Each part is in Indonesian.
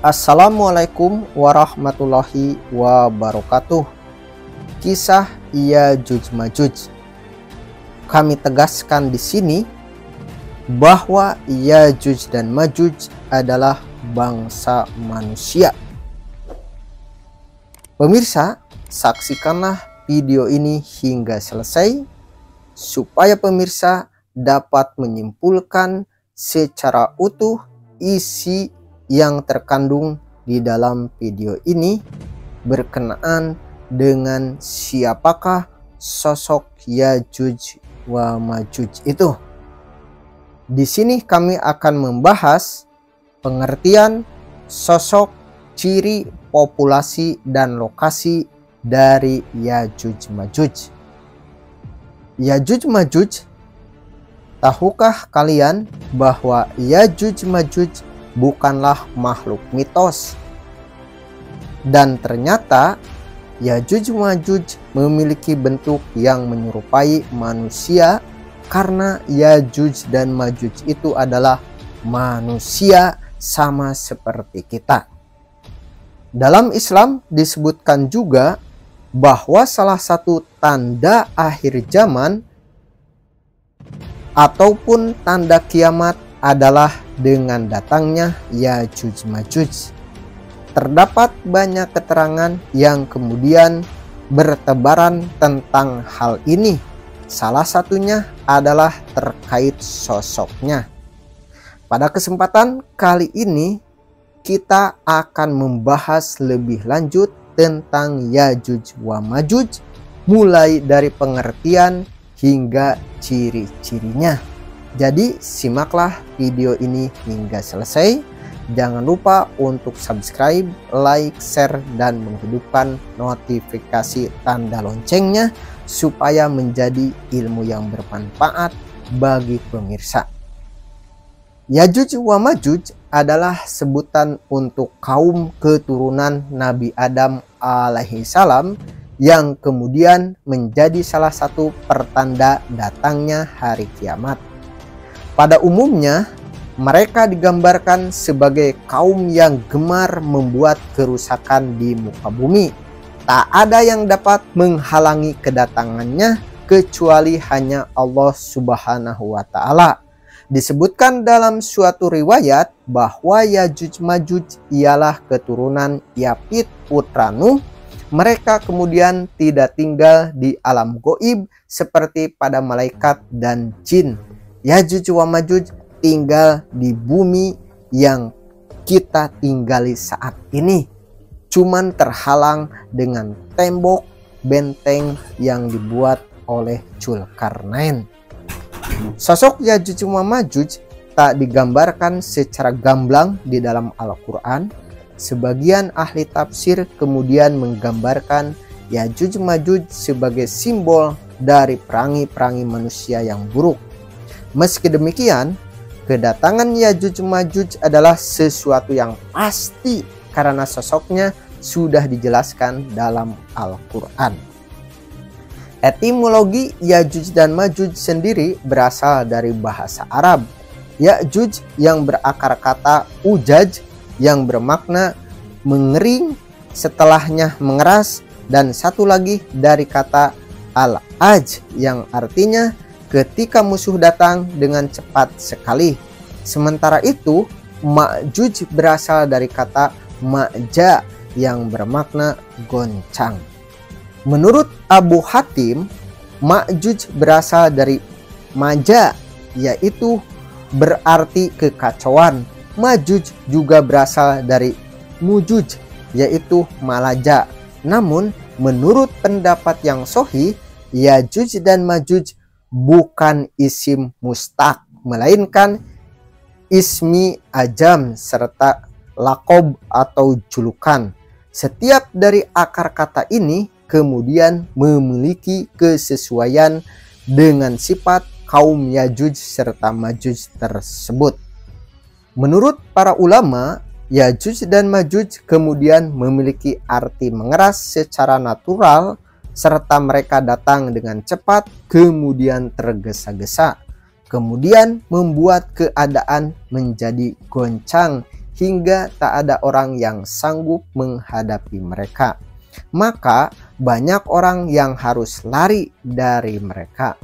Assalamualaikum warahmatullahi wabarakatuh. Kisah Ya'juj Ma'juj. Kami tegaskan di sini bahwa Ya'juj dan Ma'juj adalah bangsa manusia. Pemirsa, saksikanlah video ini hingga selesai supaya pemirsa dapat menyimpulkan secara utuh isi yang terkandung di dalam video ini berkenaan dengan siapakah sosok Ya'juj wa Ma'juj itu. Di sini kami akan membahas pengertian sosok, ciri, populasi, dan lokasi dari Ya'juj Ma'juj. Ya'juj Ma'juj, tahukah kalian bahwa Ya'juj Ma'juj bukanlah makhluk mitos? Dan ternyata Ya'juj Ma'juj memiliki bentuk yang menyerupai manusia karena Ya'juj dan Ma'juj itu adalah manusia sama seperti kita. Dalam Islam disebutkan juga bahwa salah satu tanda akhir zaman ataupun tanda kiamat adalah dengan datangnya Ya'juj Ma'juj. Terdapat banyak keterangan yang kemudian bertebaran tentang hal ini. Salah satunya adalah terkait sosoknya. Pada kesempatan kali ini kita akan membahas lebih lanjut tentang Ya'juj wa Ma'juj, mulai dari pengertian hingga ciri-cirinya. Jadi simaklah video ini hingga selesai. Jangan lupa untuk subscribe, like, share, dan menghidupkan notifikasi tanda loncengnya supaya menjadi ilmu yang bermanfaat bagi pemirsa. Ya'juj wa Ma'juj adalah sebutan untuk kaum keturunan Nabi Adam alaihissalam yang kemudian menjadi salah satu pertanda datangnya hari kiamat. Pada umumnya, mereka digambarkan sebagai kaum yang gemar membuat kerusakan di muka bumi. Tak ada yang dapat menghalangi kedatangannya kecuali hanya Allah Subhanahu wa Ta'ala. Disebutkan dalam suatu riwayat bahwa Ya'juj Ma'juj ialah keturunan Yafit putra Nuh. Mereka kemudian tidak tinggal di alam goib seperti pada malaikat dan jin. Ya'juj wa Ma'juj tinggal di bumi yang kita tinggali saat ini. Cuman terhalang dengan tembok benteng yang dibuat oleh Dzulkarnain. Sosok Ya'juj wa Ma'juj tak digambarkan secara gamblang di dalam Al-Quran. Sebagian ahli tafsir kemudian menggambarkan Ya'juj Ma'juj sebagai simbol dari perangi-perangi manusia yang buruk. Meski demikian, kedatangan Ya'juj Ma'juj adalah sesuatu yang pasti karena sosoknya sudah dijelaskan dalam Al-Quran. Etimologi Ya'juj dan Ma'juj sendiri berasal dari bahasa Arab. Ya'juj yang berakar kata ujaj yang bermakna mengering, setelahnya mengeras, dan satu lagi dari kata al-aj yang artinya ketika musuh datang dengan cepat sekali. Sementara itu, Ma'juj berasal dari kata ma'ja yang bermakna goncang. Menurut Abu Hatim, Ma'juj berasal dari maja, yaitu berarti kekacauan. Ma'juj juga berasal dari mujuj, yaitu malaja. Namun, menurut pendapat yang sahih, Ya'juj dan Ma'juj bukan isim mustaq, melainkan ismi ajam serta lakob atau julukan. Setiap dari akar kata ini kemudian memiliki kesesuaian dengan sifat kaum Ya'juj serta Ma'juj tersebut. Menurut para ulama, Ya'juj dan Ma'juj kemudian memiliki arti mengeras secara natural serta mereka datang dengan cepat kemudian tergesa-gesa, kemudian membuat keadaan menjadi goncang hingga tak ada orang yang sanggup menghadapi mereka. Maka banyak orang yang harus lari dari mereka.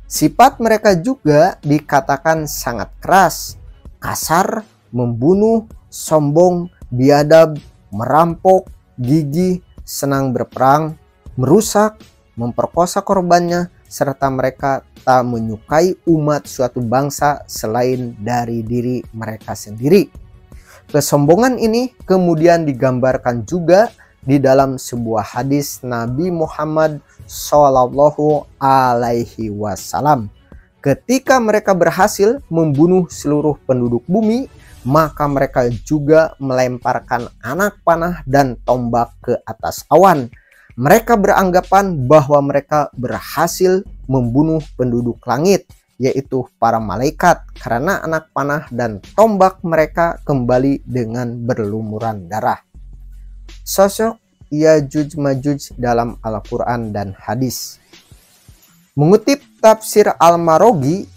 Sifat mereka juga dikatakan sangat keras, kasar, membunuh, sombong, biadab, merampok, gigih, senang berperang, merusak, memperkosa korbannya, serta mereka tak menyukai umat suatu bangsa selain dari diri mereka sendiri. Kesombongan ini kemudian digambarkan juga di dalam sebuah hadis Nabi Muhammad Shallallahu Alaihi Wasallam. Ketika mereka berhasil membunuh seluruh penduduk bumi, maka mereka juga melemparkan anak panah dan tombak ke atas awan. Mereka beranggapan bahwa mereka berhasil membunuh penduduk langit, yaitu para malaikat, karena anak panah dan tombak mereka kembali dengan berlumuran darah. Sosok Yajuj Majuj dalam Al-Quran dan hadis. Mengutip tafsir Al-Marogi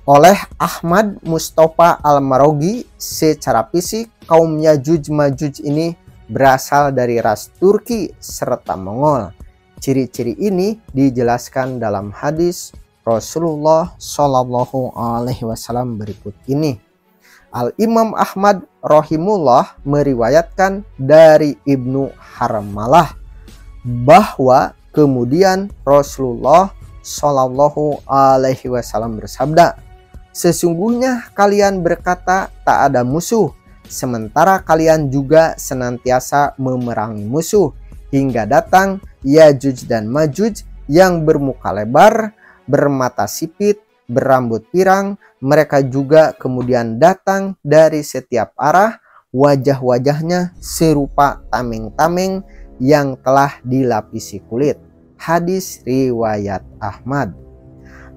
oleh Ahmad Mustafa Al-Marogi, secara fisik kaum Yajuj Majuj ini berasal dari ras Turki serta Mongol. Ciri-ciri ini dijelaskan dalam hadis Rasulullah Shallallahu Alaihi Wasallam berikut ini. Al-Imam Ahmad rahimullah meriwayatkan dari Ibnu Harmalah bahwa kemudian Rasulullah Shallallahu Alaihi Wasallam bersabda, "Sesungguhnya kalian berkata tak ada musuh, sementara kalian juga senantiasa memerangi musuh, hingga datang Yajuj dan Majuj yang bermuka lebar, bermata sipit, berambut pirang. Mereka juga kemudian datang dari setiap arah, wajah-wajahnya serupa tameng-tameng yang telah dilapisi kulit." Hadis riwayat Ahmad.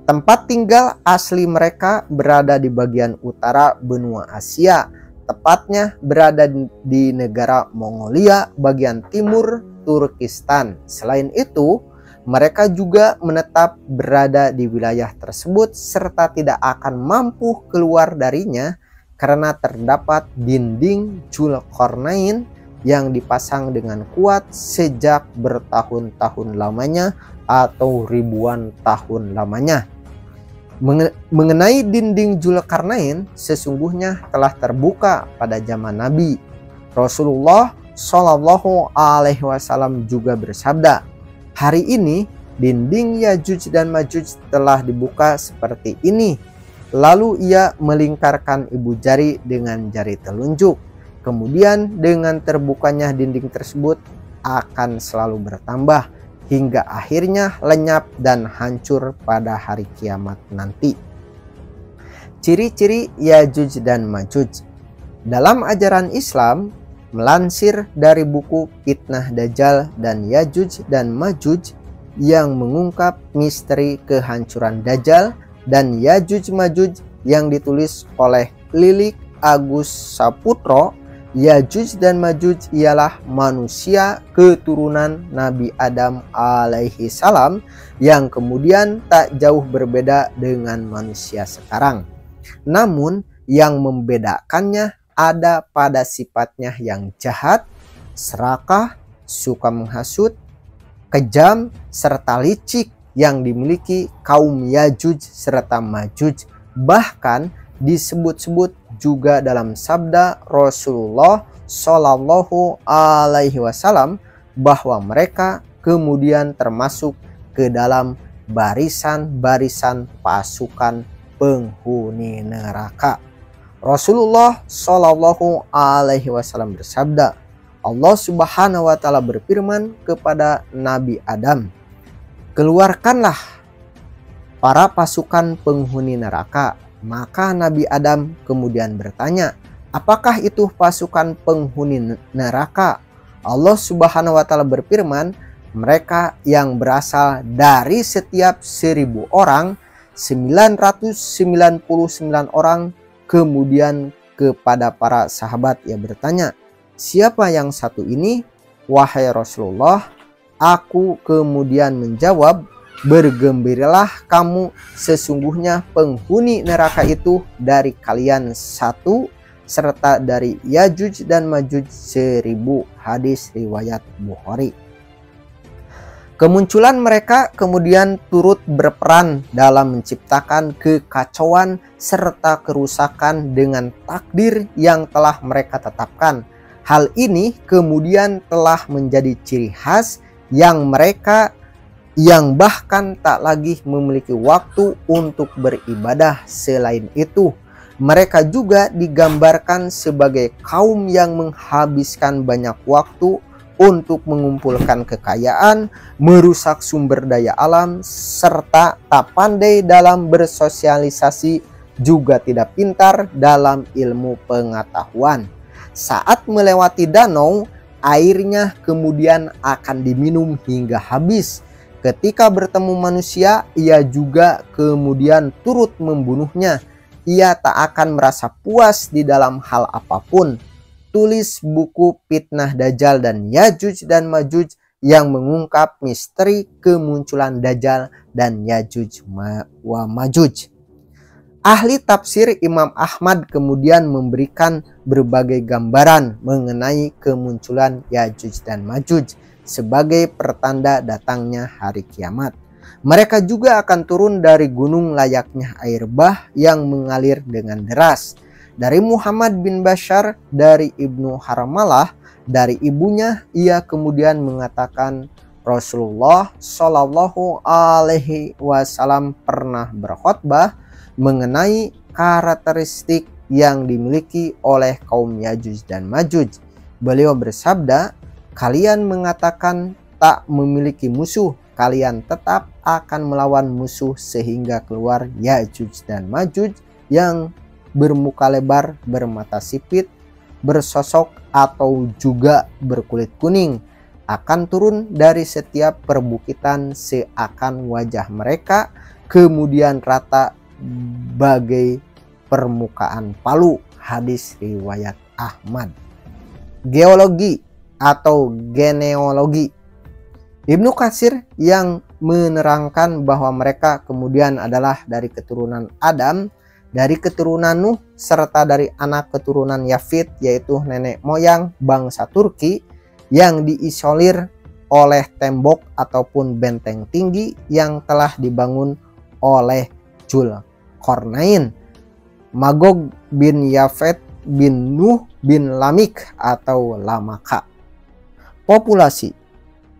Tempat tinggal asli mereka berada di bagian utara benua Asia, tepatnya berada di negara Mongolia bagian timur Turkistan. Selain itu, mereka juga menetap berada di wilayah tersebut serta tidak akan mampu keluar darinya karena terdapat dinding Dzulqarnain yang dipasang dengan kuat sejak bertahun-tahun lamanya atau ribuan tahun lamanya. Mengenai dinding Dzulqarnain, sesungguhnya telah terbuka pada zaman Nabi. Rasulullah Shallallahu Alaihi Wasallam juga bersabda, "Hari ini dinding Yajuj dan Majuj telah dibuka seperti ini." Lalu ia melingkarkan ibu jari dengan jari telunjuk. Kemudian dengan terbukanya dinding tersebut akan selalu bertambah hingga akhirnya lenyap dan hancur pada hari kiamat nanti. Ciri-ciri Yajuj dan Majuj. Dalam ajaran Islam, melansir dari buku Fitnah Dajjal dan Yajuj dan Majuj yang mengungkap misteri kehancuran Dajjal dan Yajuj Majuj yang ditulis oleh Lilik Agus Saputro, Yajuj dan Majuj ialah manusia keturunan Nabi Adam alaihi salam yang kemudian tak jauh berbeda dengan manusia sekarang. Namun yang membedakannya ada pada sifatnya yang jahat, serakah, suka menghasut, kejam, serta licik yang dimiliki kaum Yajuj serta Majuj. Bahkan disebut-sebut juga dalam sabda Rasulullah Shallallahu Alaihi Wasallam bahwa mereka kemudian termasuk ke dalam barisan-barisan pasukan penghuni neraka. Rasulullah Shallallahu Alaihi Wasallam bersabda, Allah Subhanahu Wa Taala berfirman kepada Nabi Adam, "Keluarkanlah para pasukan penghuni neraka." Maka Nabi Adam kemudian bertanya, "Apakah itu pasukan penghuni neraka?" Allah Subhanahu Wa Taala berfirman, "Mereka yang berasal dari setiap 1000 orang, 999 orang." Kemudian kepada para sahabat ia bertanya, "Siapa yang satu ini, wahai Rasulullah?" Aku kemudian menjawab, "Bergembiralah kamu, sesungguhnya penghuni neraka itu dari kalian satu serta dari Yajuj dan Majuj 1000. Hadis riwayat Bukhari. Kemunculan mereka kemudian turut berperan dalam menciptakan kekacauan serta kerusakan dengan takdir yang telah mereka tetapkan. Hal ini kemudian telah menjadi ciri khas yang mereka yang bahkan tak lagi memiliki waktu untuk beribadah. Selain itu, mereka juga digambarkan sebagai kaum yang menghabiskan banyak waktu untuk mengumpulkan kekayaan, merusak sumber daya alam, serta tak pandai dalam bersosialisasi, juga tidak pintar dalam ilmu pengetahuan. Saat melewati danau, airnya kemudian akan diminum hingga habis. Ketika bertemu manusia, ia juga kemudian turut membunuhnya. Ia tak akan merasa puas di dalam hal apapun. Tulis buku Fitnah Dajjal dan Yajuj dan Majuj yang mengungkap misteri kemunculan Dajjal dan Yajuj wa Majuj. Ahli tafsir Imam Ahmad kemudian memberikan berbagai gambaran mengenai kemunculan Yajuj dan Majuj sebagai pertanda datangnya hari kiamat. Mereka juga akan turun dari gunung layaknya air bah yang mengalir dengan deras. Dari Muhammad bin Bashar dari Ibnu Harmalah, dari ibunya, ia kemudian mengatakan Rasulullah Shallallahu Alaihi Wasallam pernah berkhutbah mengenai karakteristik yang dimiliki oleh kaum Yajuj dan Majuj. Beliau bersabda, kalian mengatakan tak memiliki musuh, kalian tetap akan melawan musuh sehingga keluar Yajuj dan Majuj yang bermuka lebar, bermata sipit, bersosok atau juga berkulit kuning, akan turun dari setiap perbukitan seakan wajah mereka kemudian rata bagai permukaan palu. Hadis riwayat Ahmad. Geologi atau genealogi. Ibnu Katsir yang menerangkan bahwa mereka kemudian adalah dari keturunan Adam, dari keturunan Nuh, serta dari anak keturunan Yafid, yaitu nenek moyang bangsa Turki, yang diisolir oleh tembok ataupun benteng tinggi yang telah dibangun oleh Dzulqarnain, Magog bin Yafet bin Nuh bin Lamik atau Lamaka. Populasi.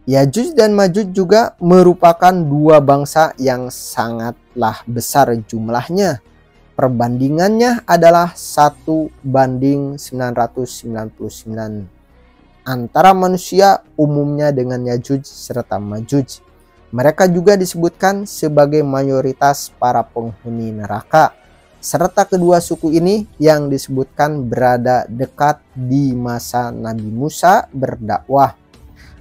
Yajuj dan Majuj juga merupakan dua bangsa yang sangatlah besar jumlahnya. Perbandingannya adalah 1:999 antara manusia umumnya dengan Yajuj serta Majuj. Mereka juga disebutkan sebagai mayoritas para penghuni neraka. Serta kedua suku ini yang disebutkan berada dekat di masa Nabi Musa berdakwah.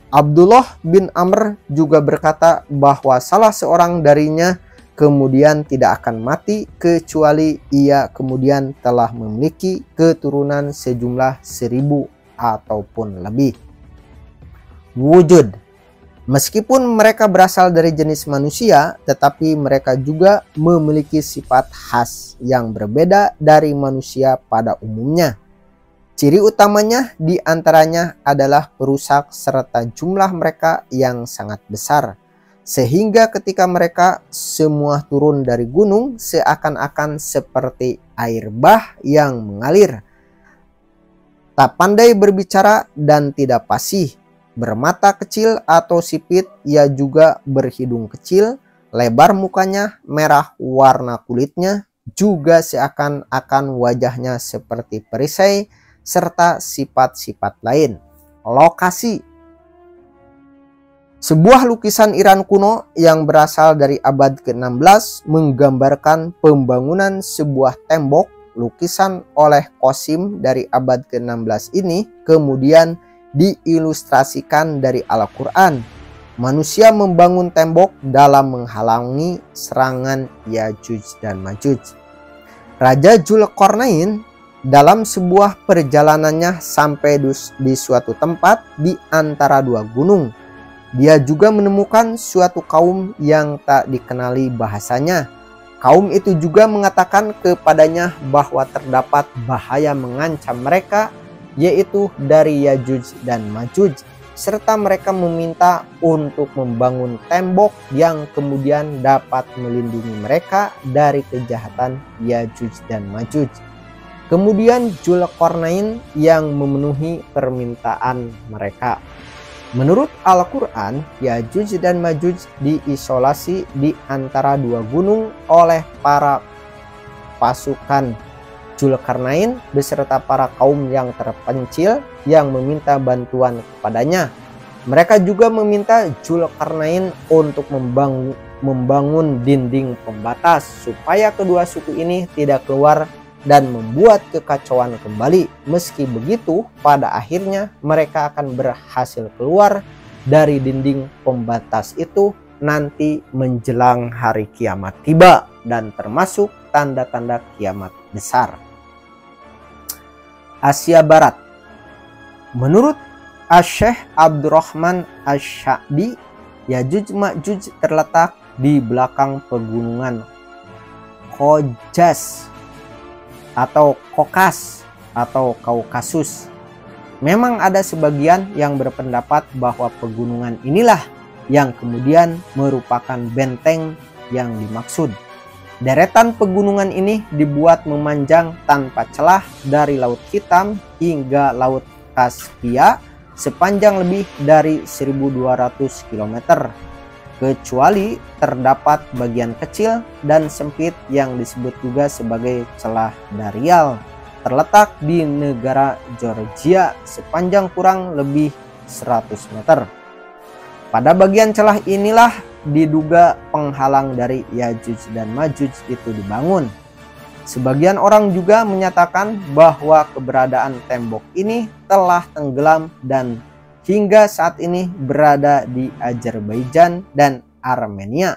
Abdullah bin Amr juga berkata bahwa salah seorang darinya kemudian tidak akan mati kecuali ia kemudian telah memiliki keturunan sejumlah 1000 ataupun lebih. Wujud. Meskipun mereka berasal dari jenis manusia, tetapi mereka juga memiliki sifat khas yang berbeda dari manusia pada umumnya. Ciri utamanya diantaranya adalah perusak serta jumlah mereka yang sangat besar. Sehingga ketika mereka semua turun dari gunung seakan-akan seperti air bah yang mengalir. Tak pandai berbicara dan tidak fasih, bermata kecil atau sipit, ia juga berhidung kecil, lebar mukanya, merah warna kulitnya, juga seakan-akan wajahnya seperti perisai, serta sifat-sifat lain. Lokasi. Sebuah lukisan Iran kuno yang berasal dari abad ke-16 menggambarkan pembangunan sebuah tembok. Lukisan oleh Qasim dari abad ke-16 ini kemudian diilustrasikan dari Al-Quran. Manusia membangun tembok dalam menghalangi serangan Yajuj dan Majuj. Raja Dzulqarnain dalam sebuah perjalanannya sampai di suatu tempat di antara dua gunung. Dia juga menemukan suatu kaum yang tak dikenali bahasanya. Kaum itu juga mengatakan kepadanya bahwa terdapat bahaya mengancam mereka, yaitu dari Yajuj dan Majuj, serta mereka meminta untuk membangun tembok yang kemudian dapat melindungi mereka dari kejahatan Yajuj dan Majuj. Kemudian Dzulqarnain yang memenuhi permintaan mereka. Menurut Al-Quran, Yajuj dan Majuj diisolasi di antara dua gunung oleh para pasukan Dzulqarnain beserta para kaum yang terpencil yang meminta bantuan kepadanya. Mereka juga meminta Dzulqarnain untuk membangun dinding pembatas supaya kedua suku ini tidak keluar dan membuat kekacauan kembali. Meski begitu, pada akhirnya mereka akan berhasil keluar dari dinding pembatas itu nanti menjelang hari kiamat tiba, dan termasuk tanda-tanda kiamat besar. Asia Barat. Menurut Asy-Syaikh Abdurrahman Asy-Sya'bi, Yajuj Ma'juj terletak di belakang pegunungan Qauqaz atau Kokas atau Kaukasus. Memang ada sebagian yang berpendapat bahwa pegunungan inilah yang kemudian merupakan benteng yang dimaksud. Deretan pegunungan ini dibuat memanjang tanpa celah dari Laut Hitam hingga Laut Kaspia sepanjang lebih dari 1.200 km. Kecuali terdapat bagian kecil dan sempit yang disebut juga sebagai celah Darial, terletak di negara Georgia sepanjang kurang lebih 100 meter. Pada bagian celah inilah diduga penghalang dari Yajuj dan Majuj itu dibangun. Sebagian orang juga menyatakan bahwa keberadaan tembok ini telah tenggelam dan hingga saat ini berada di Azerbaijan dan Armenia.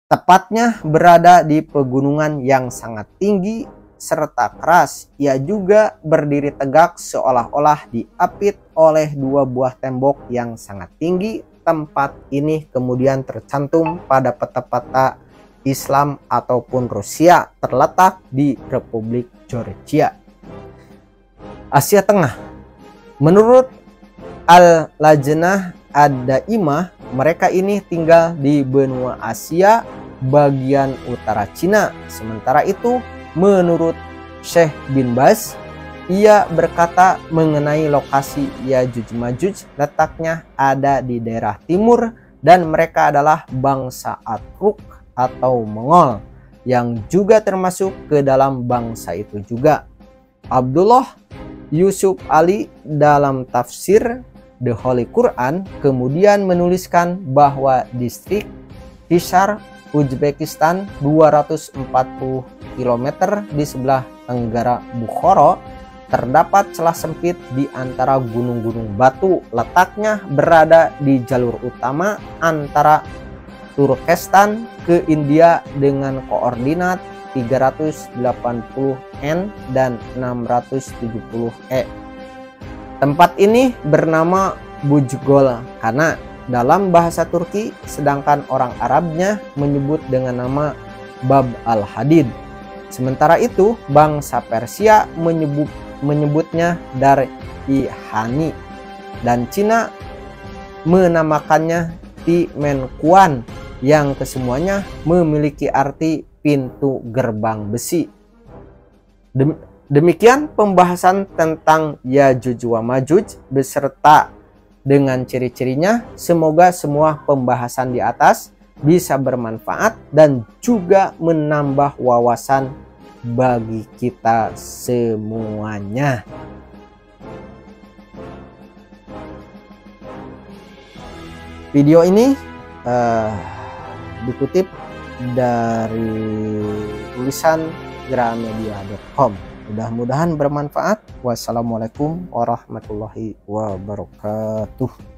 Tepatnya berada di pegunungan yang sangat tinggi serta keras. Ia juga berdiri tegak seolah-olah diapit oleh dua buah tembok yang sangat tinggi. Tempat ini kemudian tercantum pada peta-peta Islam ataupun Rusia, terletak di Republik Georgia. Asia Tengah. Menurut Al-Lajnah Ad-Daimah, mereka ini tinggal di benua Asia bagian utara Cina. Sementara itu, menurut Syekh bin Baz, ia berkata mengenai lokasi Yajuj Majuj letaknya ada di daerah timur dan mereka adalah bangsa Atruk atau Mongol yang juga termasuk ke dalam bangsa itu juga. Abdullah Yusuf Ali dalam tafsir The Holy Quran kemudian menuliskan bahwa distrik Hisar, Uzbekistan 240 km di sebelah tenggara Bukhara terdapat celah sempit di antara gunung-gunung batu. Letaknya berada di jalur utama antara Turkestan ke India dengan koordinat 380 N dan 670 E. Tempat ini bernama Bujgol karena dalam bahasa Turki, sedangkan orang Arabnya menyebut dengan nama Bab al-Hadid. Sementara itu, bangsa Persia menyebutnya Dar-i-Hani dan Cina menamakannya Timenkuan yang kesemuanya memiliki arti pintu gerbang besi. Demikian pembahasan tentang Yajuj wa Majuj beserta dengan ciri-cirinya. Semoga semua pembahasan di atas bisa bermanfaat dan juga menambah wawasan bagi kita semuanya. Video ini dikutip dari tulisan gramedia.com. Mudah-mudahan bermanfaat. Wassalamualaikum warahmatullahi wabarakatuh.